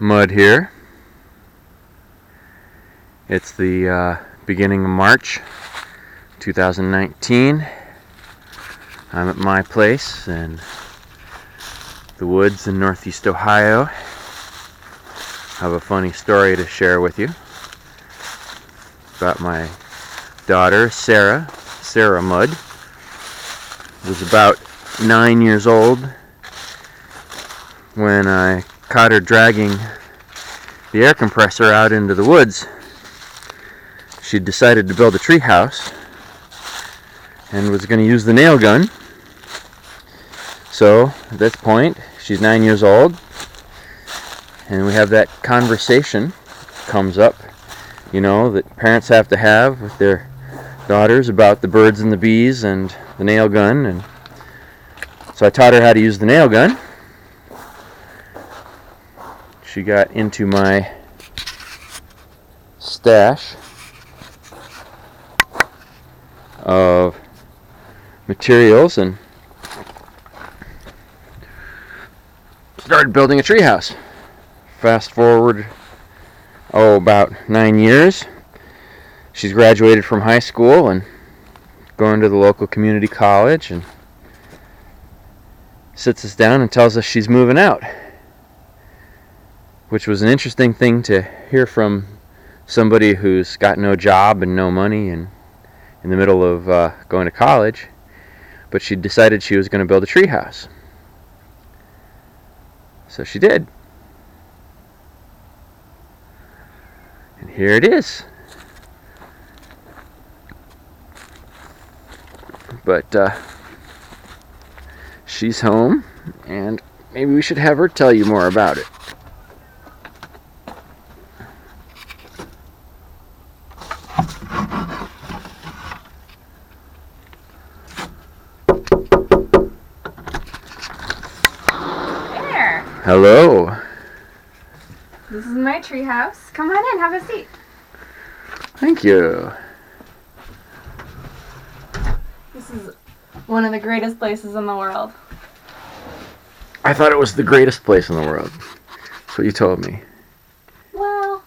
mud here. It's the beginning of March 2019. I'm at my place in the woods in Northeast Ohio. I have a funny story to share with you about my daughter, Sarah Mudd. Was about 9 years old when I caught her dragging the air compressor out into the woods. She decided to build a treehouse and was going to use the nail gun. So at this point, she's 9 years old, and we have that conversation comes up, that parents have to have with their daughters about the birds and the bees and the nail gun. And so I taught her how to use the nail gun. She got into my stash of materials and started building a treehouse. Fast forward, about 9 years. She's graduated from high school and going to the local community college, and sits us down and tells us she's moving out, which was an interesting thing to hear from somebody who's got no job and no money and in the middle of going to college. But she decided she was going to build a treehouse. So she did. And here it is. But she's home, and maybe we should have her tell you more about it. There. Hello. This is my treehouse. Come on in, have a seat. Thank you. This is one of the greatest places in the world. I thought it was the greatest place in the world. That's what you told me. Well,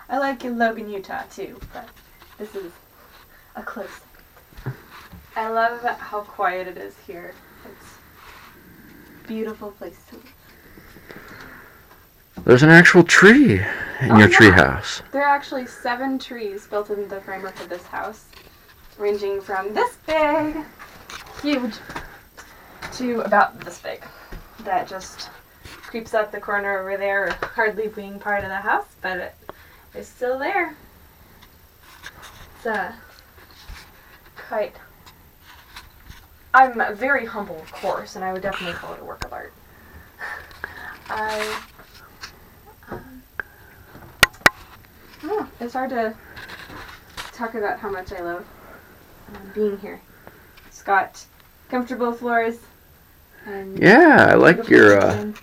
I like Logan, Utah too, but this is a close. I love how quiet it is here. It's a beautiful place to live. There's an actual tree in your treehouse. There are actually 7 trees built into the framework of this house, ranging from this big, huge, to about this big. That just creeps up the corner over there, hardly being part of the house, but it is still there. It's quite... I'm very humble, of course, and I would definitely call it a work of art. It's hard to talk about how much I love being here. It's got comfortable floors. And yeah, I like your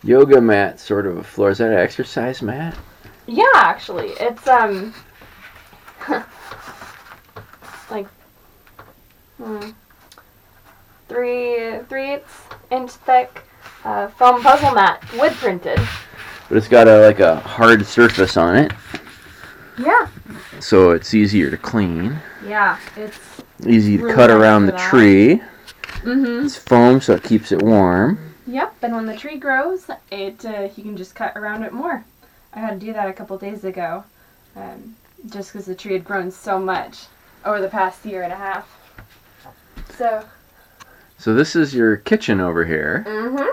yoga mat sort of a floor. Is that an exercise mat? Yeah, actually. It's like 3/8 thick foam puzzle mat, wood printed. But it's got a hard surface on it. Yeah. So it's easier to clean. Yeah, it's easy to really cut nice around the tree. Mm-hmm. It's foam, so it keeps it warm. Yep, and when the tree grows, you can just cut around it more. I had to do that a couple days ago, just because the tree had grown so much over the past year and a half. So this is your kitchen over here. Mm-hmm.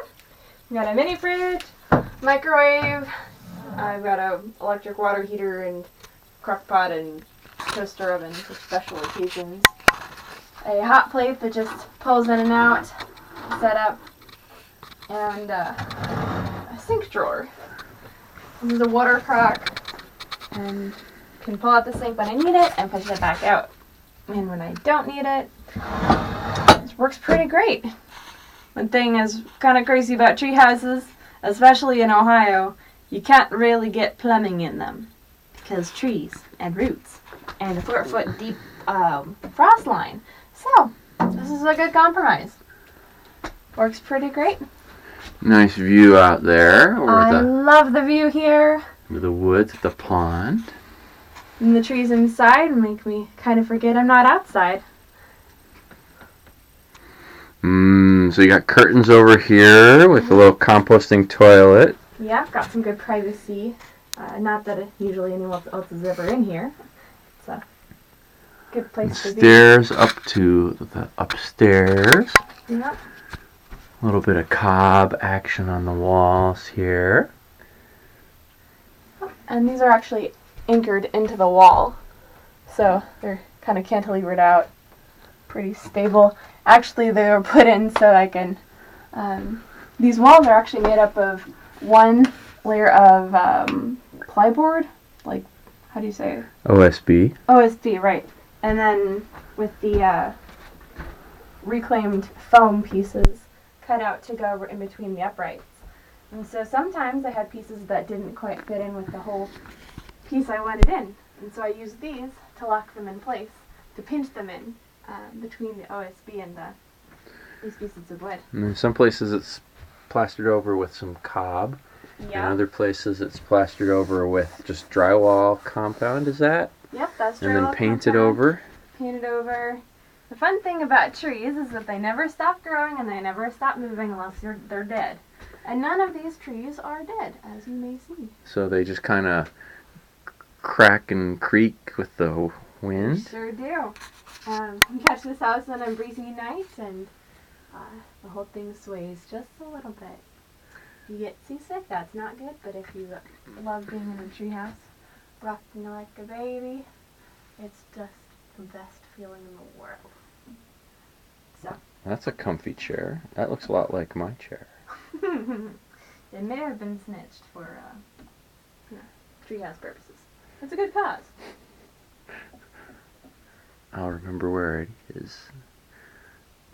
We got a mini fridge, microwave. I've got a electric water heater and crock pot and toaster oven for special occasions. A hot plate that just pulls in and out, set up, and a sink drawer. There's a water crock, and can pull out the sink when I need it and push it back out. And when I don't need it, it works pretty great. One thing is kind of crazy about tree houses, especially in Ohio, you can't really get plumbing in them because trees and roots and a 4-foot deep frost line. So, this is a good compromise. Works pretty great. Nice view out there I love the view here. With the woods at the pond. And the trees inside make me kind of forget I'm not outside. So you got curtains over here with a little composting toilet. Yeah, I've got some good privacy. Not that usually anyone else is ever in here. It's a good place to be. Stairs up to the upstairs. Yeah. A little bit of cob action on the walls here. And these are actually anchored into the wall. So they're kind of cantilevered out. Pretty stable. Actually, they were put in so I can... these walls are actually made up of one layer of plyboard. Like, how do you say it? OSB. OSB, right. And then with the reclaimed foam pieces cut out to go in between the uprights. And so sometimes I had pieces that didn't quite fit in with the whole piece I wanted in. And so I used these to lock them in place, to pinch them in between the OSB and these pieces of wood. And in some places it's plastered over with some cob. Yeah. In other places it's plastered over with just drywall compound, is that? Yep, that's drywall. And then painted compound. over. Painted over. The fun thing about trees is that they never stop growing and they never stop moving unless they're dead. And none of these trees are dead, as you may see. So they just kind of crack and creak with the wind. They sure do. You catch this house on a breezy night and the whole thing sways just a little bit. You get seasick, that's not good, but if you love being in a treehouse, rocking like a baby, it's just the best feeling in the world. So. That's a comfy chair. That looks a lot like my chair. It may have been snitched for treehouse purposes. It's a good cause. I'll remember where it is.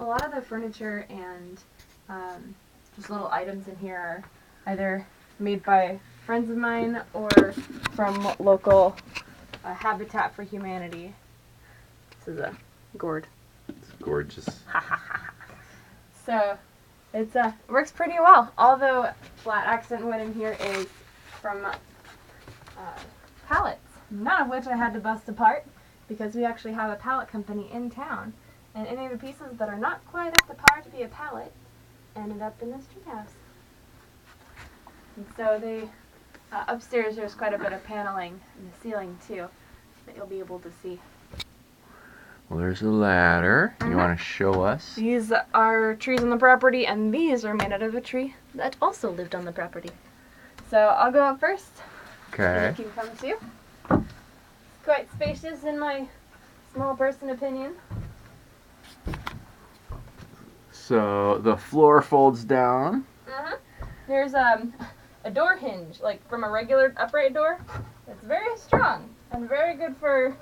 A lot of the furniture and just little items in here are either made by friends of mine or from local Habitat for Humanity. This is a gourd. It's gorgeous. So it works pretty well. All the flat accent wood in here is from pallets, none of which I had to bust apart because we actually have a pallet company in town. And any of the pieces that are not quite up to par to be a pallet ended up in this treehouse. And so they upstairs there's quite a bit of paneling in the ceiling too that you'll be able to see. Well, there's a ladder. You want to show us? These are trees on the property, and these are made out of a tree that also lived on the property. So I'll go up first. Okay. And you can come too. It's quite spacious in my small person opinion. So the floor folds down. There's a door hinge, like from a regular upright door. It's very strong and very good for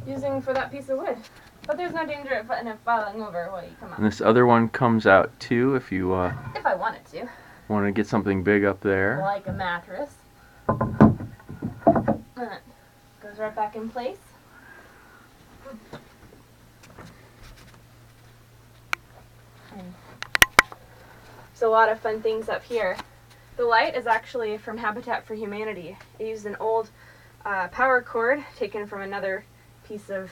using for that piece of wood. But there's no danger of it falling over while you come out. And this other one comes out too if you If I wanted to. want to get something big up there. Like a mattress. And it goes right back in place. And there's a lot of fun things up here. The light is actually from Habitat for Humanity. It used an old power cord taken from another piece of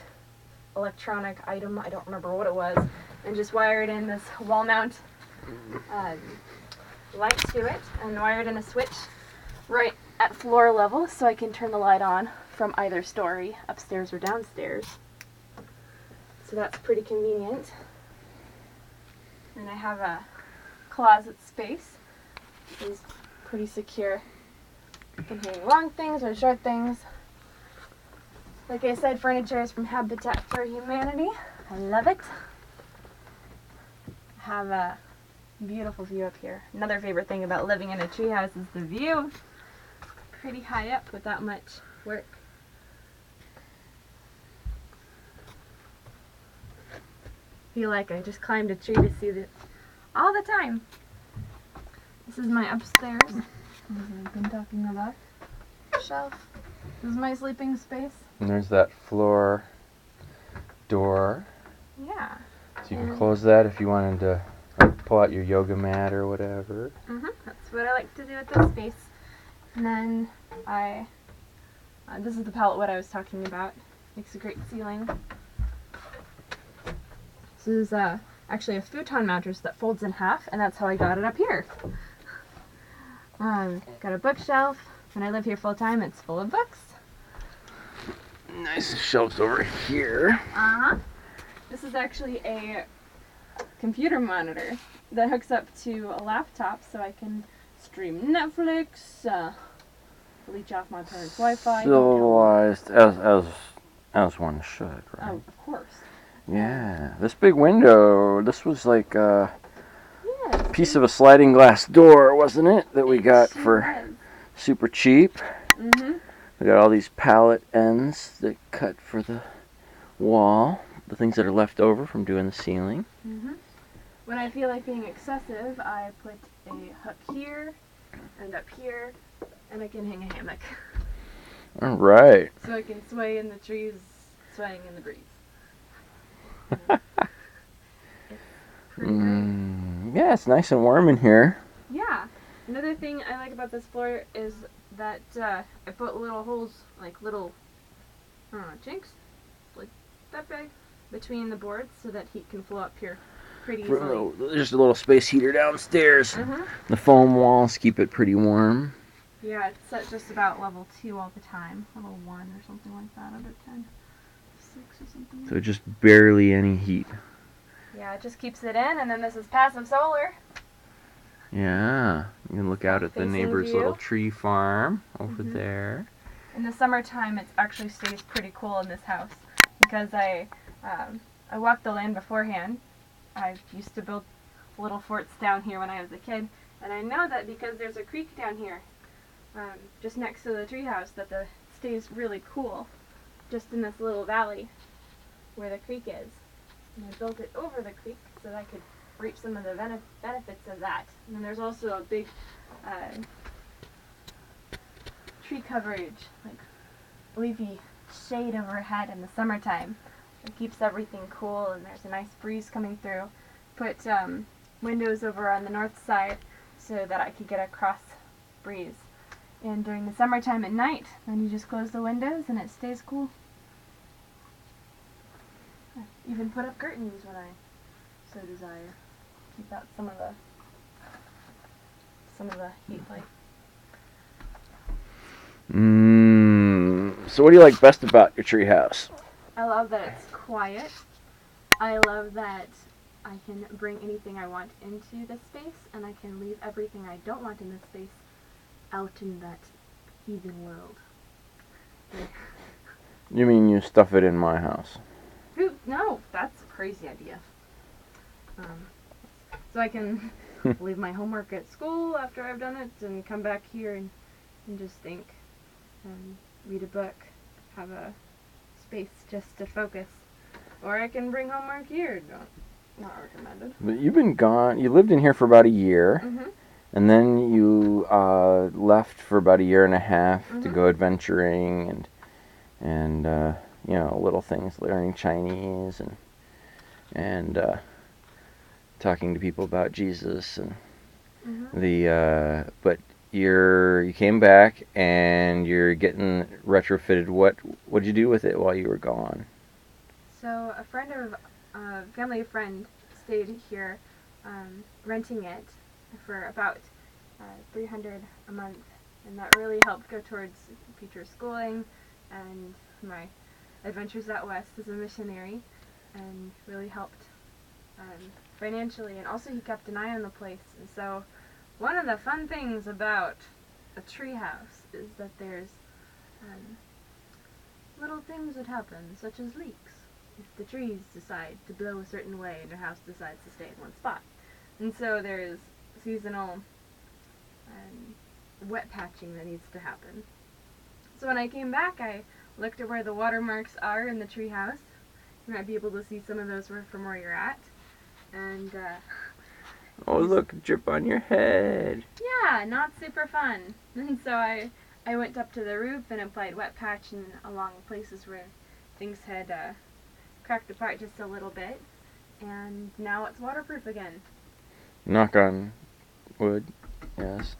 electronic item, I don't remember what it was, and just wired in this wall mount light to it and wired in a switch right at floor level so I can turn the light on from either story, upstairs or downstairs. So that's pretty convenient. And I have a closet space. It's pretty secure. Containing long things or short things. Like I said, furniture is from Habitat for Humanity. I love it. I have a beautiful view up here. Another favorite thing about living in a treehouse is the view. Pretty high up without much work. Feel like I just climbed a tree to see this all the time. This is my upstairs, as I've been talking about. Shelf. This is my sleeping space. And there's that floor door. Yeah. So you can close that if you wanted to pull out your yoga mat or whatever. That's what I like to do at this space. And then this is the pallet wood I was talking about. Makes a great ceiling. This is actually a futon mattress that folds in half, and that's how I got it up here. Got a bookshelf. When I live here full time, it's full of books. Nice shelves over here. This is actually a computer monitor that hooks up to a laptop so I can stream Netflix, leech off my parents' Wi-Fi. Civilized, as one should, right? Oh, of course. Yeah, this big window, this was like a piece of a sliding glass door, wasn't it? That we got for super cheap. We got all these pallet ends that cut for the wall, the things that are left over from doing the ceiling. When I feel like being excessive, I put a hook here and up here, and I can hang a hammock. All right. So I can sway in the trees, swaying in the breeze. Yeah, it's nice and warm in here. Yeah. Another thing I like about this floor is that I put little holes, like little, chinks, like that big, between the boards so that heat can flow up here pretty easily. Just a little space heater downstairs. The foam walls keep it pretty warm. Yeah, it's set just about level 2 all the time. Level 1 or something like that out of 10. 6 or something. So just barely any heat. Yeah, it just keeps it in, and then this is passive solar. Yeah, you can look out at the Facing neighbor's view. little tree farm over there. In the summertime, it actually stays pretty cool in this house because I walked the land beforehand. I used to build little forts down here when I was a kid, and I know that because there's a creek down here, just next to the treehouse, that it stays really cool, just in this little valley where the creek is. And I built it over the creek so that I could reap some of the benefits of that. And then there's also a big tree coverage, like leafy shade overhead in the summertime. It keeps everything cool, and there's a nice breeze coming through. Put windows over on the north side so that I could get a cross breeze. And during the summertime at night, then you just close the windows and it stays cool. I even put up curtains when I so desire. Keep out some of the heat light. So what do you like best about your treehouse? I love that it's quiet. I love that I can bring anything I want into this space, and I can leave everything I don't want in this space out in that heathen world. You mean you stuff it in my house? No, that's a crazy idea. So I can leave my homework at school after I've done it and come back here and just think and read a book, have a space just to focus. Or I can bring homework here. Not recommended. But you've been gone. You lived in here for about a year, and then you left for about a year and a half to go adventuring and you know, little things, learning Chinese and talking to people about Jesus and but you came back and you're getting retrofitted. What'd you do with it while you were gone? So a family friend stayed here, renting it for about $300 a month, and that really helped go towards future schooling and my adventures out west as a missionary, and really helped financially. And also he kept an eye on the place. And so one of the fun things about a treehouse is that there's little things that happen, such as leaks. If the trees decide to blow a certain way and your house decides to stay in one spot. And so there's seasonal wet patching that needs to happen. So when I came back, I looked at where the watermarks are in the treehouse. You might be able to see some of those from where you're at. And oh, look, drip on your head. Yeah, not super fun. And so I went up to the roof and applied wet patch along places where things had cracked apart just a little bit, and now it's waterproof again. Knock on wood. Yes.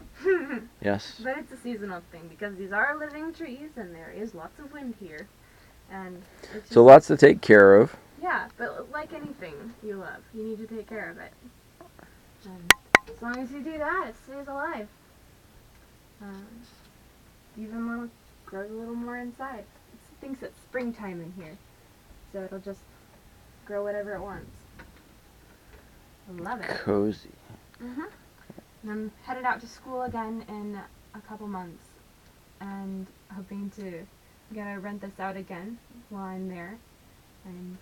Yes. But it's a seasonal thing because these are living trees and there is lots of wind here. And it's just, So lots to take care of. yeah, but like anything you love, you need to take care of it. And as long as you do that, it stays alive. Even when it grows a little more inside. It thinks it's springtime in here, so it'll just grow whatever it wants. I love it. Cozy. And I'm headed out to school again in a couple months, and hoping to rent this out again while I'm there, and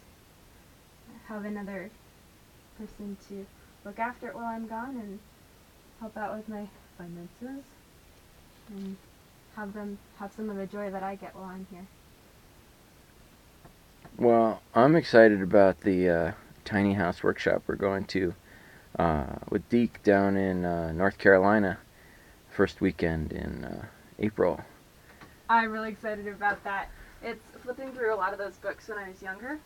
have another person to look after it while I'm gone and help out with my finances, and have them have some of the joy that I get while I'm here. Well, I'm excited about the tiny house workshop we're going to with Deke down in North Carolina, first weekend in April. I'm really excited about that. It's flipping through a lot of those books when I was younger,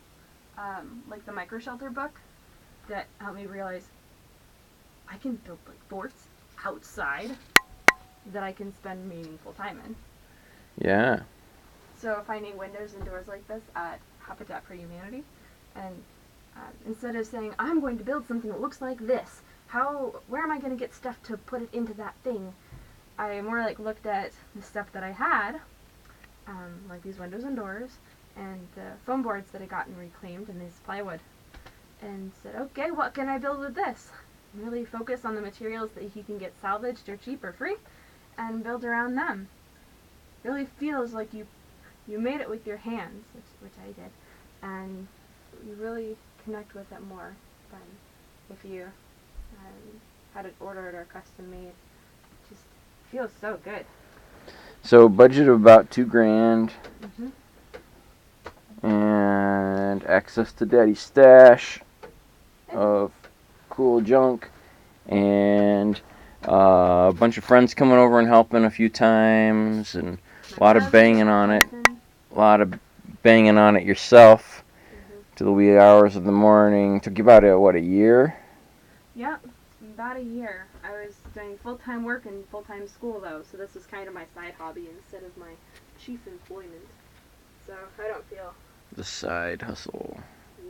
like the micro shelter book, that helped me realize I can build like forts outside that I can spend meaningful time in. Yeah. So finding windows and doors like this at Habitat for Humanity, and instead of saying I'm going to build something that looks like this, where am I going to get stuff to put it into that thing? I more like looked at the stuff that I had, like these windows and doors, and the foam boards that I got and reclaimed, and this plywood, and said, okay, what can I build with this? Really focus on the materials that you can get salvaged or cheap or free, and build around them. Really feels like you made it with your hands, which I did, and you really connect with it more than if you had it ordered or custom made. Just feels so good. So budget of about $2,000, and access to Daddy's stash of cool junk, and a bunch of friends coming over and helping a few times, and a lot of banging on it. A lot of banging on it yourself to the wee hours of the morning. Took you about a year? Yep, about a year. I was doing full-time work and full-time school though, so this was kind of my side hobby instead of my chief employment. So I don't feel... The side hustle.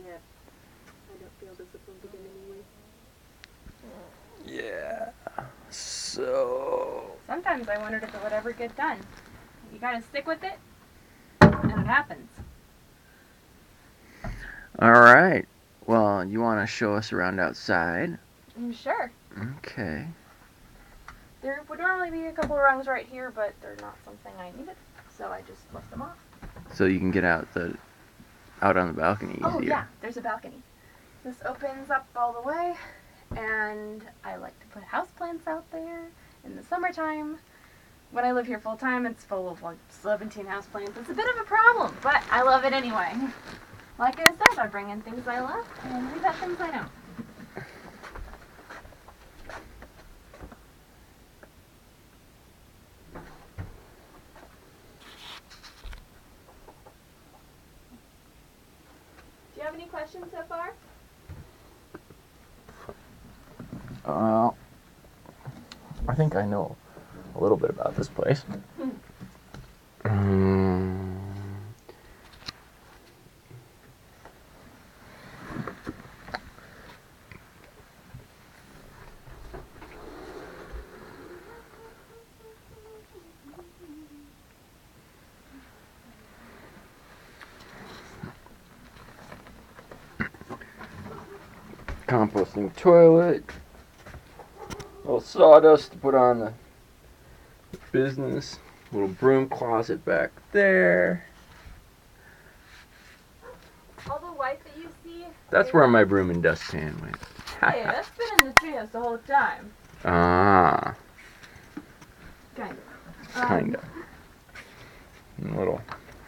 Yeah, I don't feel disciplined again anymore. Yeah. So... Sometimes I wondered if it would ever get done. You gotta stick with it, and it happens. Alright. Well, you want to show us around outside? Sure. Okay. There would normally be a couple rungs right here, but they're not something I needed, so I just left them off. So you can get out on the balcony easier. Oh yeah, there's a balcony. This opens up all the way, and I like to put houseplants out there in the summertime. When I live here full time, it's full of like 17 houseplants. It's a bit of a problem, but I love it anyway. Like I said, I bring in things I love, and leave out things I don't. Do you have any questions so far? I think I know a little bit about this place. Composting toilet. A little sawdust to put on the business. Little broom closet back there. All the white that you see... That's where my broom and dustpan went. Hey, that's been in the treehouse the whole time. Ah. Kind of. Kinda. And a little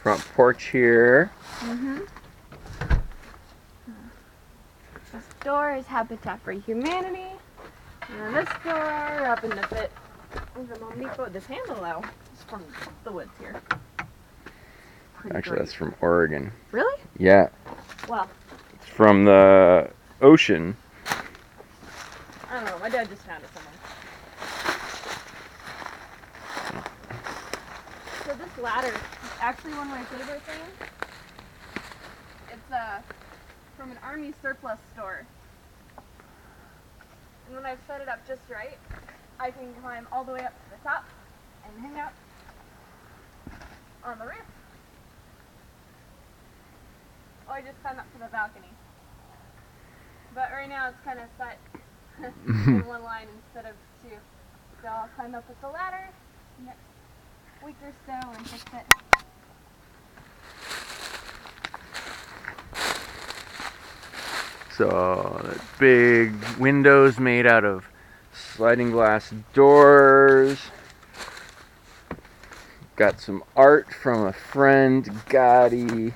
front porch here. This door is Habitat for Humanity. And this door happened to fit from Home Depot. This handle though is from the woods here. Actually, that's from Oregon. Really? Yeah. Well, It's from the ocean. I don't know. my dad just found it somewhere. So this ladder is actually one of my favorite things. It's from an army surplus store. And when I've set it up just right, I can climb all the way up to the top and hang out on the roof. Or I just climb up to the balcony. But right now it's kind of set in one line instead of two. So I'll climb up with the ladder next week or so and fix it. So, big windows made out of sliding glass doors. Got some art from a friend, Gotti.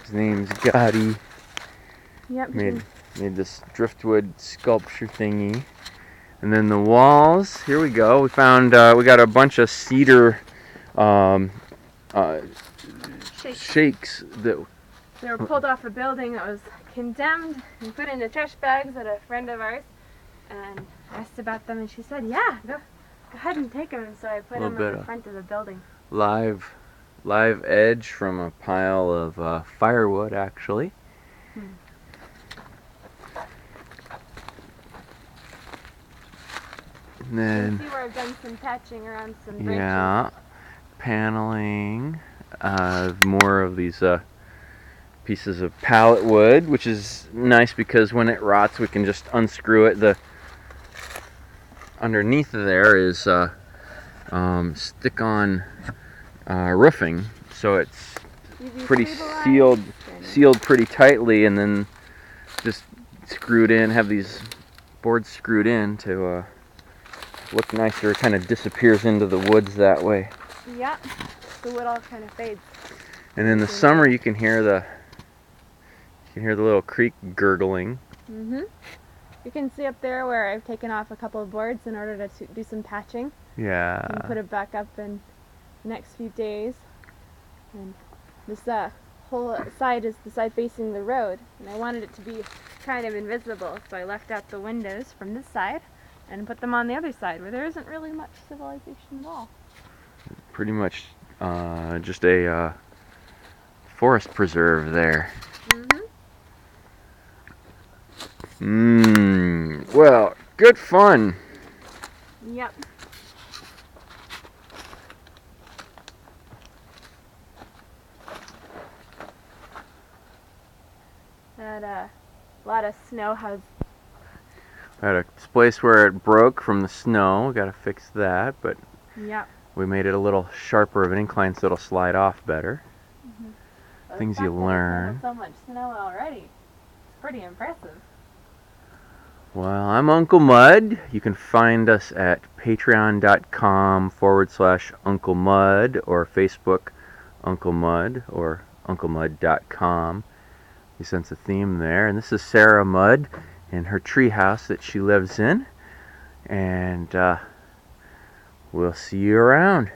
His name's Gotti. Yep. Made this driftwood sculpture thingy. And then the walls, here we go. We found, we got a bunch of cedar shakes that they were pulled off a building that was condemned and put into trash bags at a friend of ours, and asked about them, and she said, yeah, go ahead and take them. And so I put them in the front of the building. Live edge from a pile of firewood, actually. And then, you can see where I've done some patching around some branches. Yeah, paneling, more of these pieces of pallet wood, which is nice because when it rots we can just unscrew it. The underneath there is stick-on roofing, so it's pretty sealed pretty tightly, and then just screwed in, have these boards screwed in to look nicer. It kind of disappears into the woods that way. Yeah, the wood all kind of fades. And in the summer you can hear the little creek gurgling. You can see up there where I've taken off a couple of boards in order to do some patching. Yeah. And put it back up in the next few days. And this whole side is the side facing the road, and I wanted it to be kind of invisible, so I left out the windows from this side and put them on the other side where there isn't really much civilization at all. Pretty much just a forest preserve there. Well, good fun. Yep. That a lot of snow has. Had a place where it broke from the snow. We got to fix that, but yep. We made it a little sharper of an incline so it'll slide off better. Things you learn. So much snow already. It's pretty impressive. Well, I'm Uncle Mud. You can find us at patreon.com/Uncle Mud or Facebook Uncle Mud or UncleMud.com. We sense a theme there. And this is Sarah Mudd in her treehouse that she lives in. And we'll see you around.